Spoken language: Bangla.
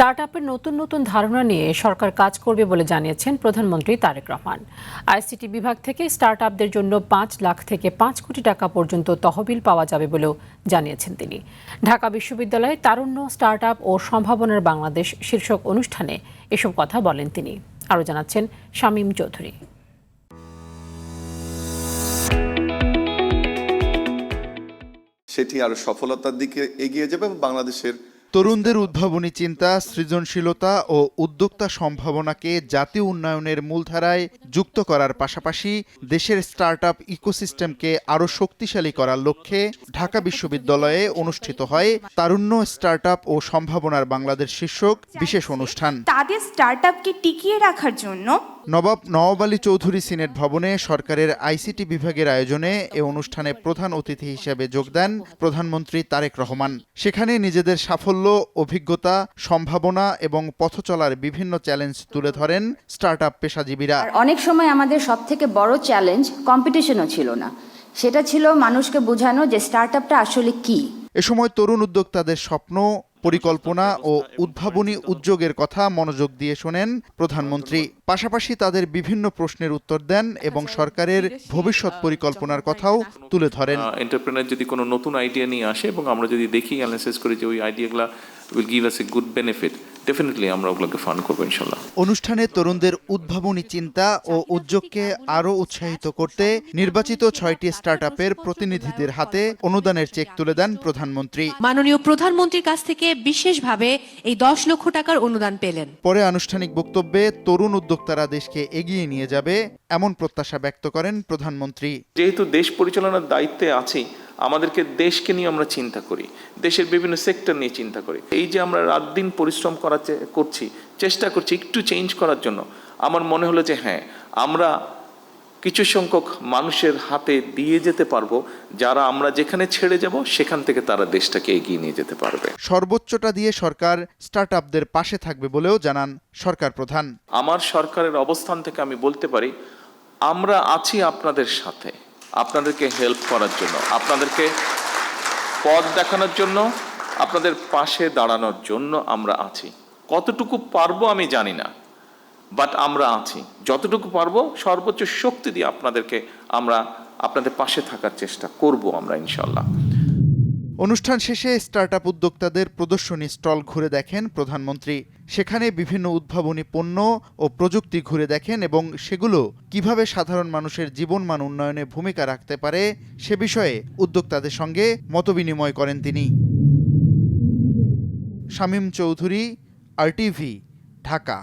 স্টার্টআপের নতুন নতুন ধারণা নিয়ে সরকার কাজ করবে বলে জানিয়েছেন প্রধানমন্ত্রী তারেক রহমান। আইসিটি বিভাগ থেকে স্টার্টআপদের জন্য ৫ লাখ থেকে ৫ কোটি টাকা পর্যন্ত তহবিল পাওয়া যাবে বলেও জানিয়েছেন তিনি। ঢাকা বিশ্ববিদ্যালয়ে তারুণ্য, স্টার্টআপ ও সম্ভাবনার বাংলাদেশ শীর্ষক অনুষ্ঠানে এসব কথা বলেন তিনি। আরও জানাচ্ছেন শামীম চৌধুরী। সেটি আরো সফলতার দিকে এগিয়ে যাবে এবং বাংলাদেশের তরুণদের উদ্ভাবনী চিন্তা, সৃজনশীলতা ও উদ্যোক্তা সম্ভাবনাকে জাতীয় উন্নয়নের মূলধারায় যুক্ত করার পাশাপাশি দেশের স্টার্টআপ ইকোসিস্টেমকে আরও শক্তিশালী করার লক্ষ্যে ঢাকা বিশ্ববিদ্যালয়ে অনুষ্ঠিত হয় তারুণ্য, স্টার্টআপ ও সম্ভাবনার বাংলাদেশ শীর্ষক বিশেষ অনুষ্ঠান। তাদের স্টার্টআপকে টিকিয়ে রাখার জন্য নবাব নওয়াব আলী চৌধুরী সিনেট ভবনে সরকারের আইসিটি বিভাগের আয়োজনে এ অনুষ্ঠানে প্রধান অতিথি হিসেবে যোগ দেন প্রধানমন্ত্রী তারেক রহমান। সেখানে নিজেদের সাফল্য, অভিজ্ঞতা, সম্ভাবনা এবং পথ চলার বিভিন্ন চ্যালেঞ্জ তুলে ধরেন স্টার্টআপ পেশাজীবীরা। অনেক সময় আমাদের সবথেকে বড় চ্যালেঞ্জ কম্পিটিশনও ছিল না, সেটা ছিল মানুষকে বোঝানো যে স্টার্টআপটা আসলে কি। এ সময় তরুণ উদ্যোক্তাদের স্বপ্ন, পরিকল্পনা ও উদ্ভাবনী উদ্যোগের কথা মনোযোগ দিয়ে শোনেন প্রধানমন্ত্রী। পাশাপাশি তাদের বিভিন্ন প্রশ্নের উত্তর দেন এবং সরকারের ভবিষ্যৎ পরিকল্পনার কথাও তুলে ধরেন। এন্টারপ্রেনার যদি কোনো নতুন আইডিয়া নিয়ে আসে এবং আমরা যদি দেখি, অ্যানালাইসিস করি যে ওই আইডিয়াগুলো will give us a good benefit, definitely আমরা ওগুলোকে ফান্ড করবো ইনশাল্লাহ। অনুষ্ঠানে তরুণদের উদ্ভাবনী চিন্তা ও উদ্যোগকে আরও উৎসাহিত করতে নির্বাচিত ৬টি স্টার্টআপের প্রতিনিধিদের হাতে অনুদানের চেক তুলে দেন প্রধানমন্ত্রী। মাননীয় প্রধানমন্ত্রীর কাছ থেকে বিশেষভাবে এই ১০ লক্ষ টাকার অনুদান পেলেন। পরে আনুষ্ঠানিক বক্তব্যে তরুণ উদ্যোক্তারা দেশকে এগিয়ে নিয়ে যাবে এমন প্রত্যাশা ব্যক্ত করেন প্রধানমন্ত্রী। যেহেতু দেশ পরিচালনার দায়িত্বে আছি, আমাদেরকে দেশকে নিয়ে আমরা চিন্তা করি, দেশের বিভিন্ন সেক্টর নিয়ে চিন্তা করি। এই যে আমরা রাত দিন পরিশ্রম করছি, চেষ্টা করছি একটু চেঞ্জ করার জন্য, আমার মনে হলো যে হ্যাঁ, আমরা কিছু সংখ্যক মানুষের হাতে দিয়ে যেতে পারবো, যারা আমরা যেখানে ছেড়ে যাব সেখান থেকে তারা দেশটাকে এগিয়ে নিয়ে যেতে পারবে। সর্বোচ্চটা দিয়ে সরকার স্টার্টআপদের পাশে থাকবে বলেও জানান সরকার প্রধান। আমার সরকারের অবস্থান থেকে আমি বলতে পারি, আমরা আছি আপনাদের সাথে, আপনাদেরকে হেল্প করার জন্য, আপনাদেরকে পথ দেখানোর জন্য, আপনাদের পাশে দাঁড়ানোর জন্য আমরা আছি। কতটুকু পারবো আমি জানি না, বাট আমরা আছি। যতটুকু পারবো সর্বোচ্চ শক্তি দিয়ে আমরা আপনাদের পাশে থাকার চেষ্টা করব আমরা ইনশাল্লাহ। অনুষ্ঠান শেষে স্টার্টআপ উদ্যোক্তাদের প্রদর্শনী স্টল ঘুরে দেখেন প্রধানমন্ত্রী। সেখানে বিভিন্ন উদ্ভাবনী পণ্য ও প্রযুক্তি ঘুরে দেখেন এবং সেগুলো কিভাবে সাধারণ মানুষের জীবনমান উন্নয়নে ভূমিকা রাখতে পারে সে বিষয়ে উদ্যোক্তাদের সঙ্গে মতবিনিময় করেন তিনি। শামীম চৌধুরী, RTV, ঢাকা।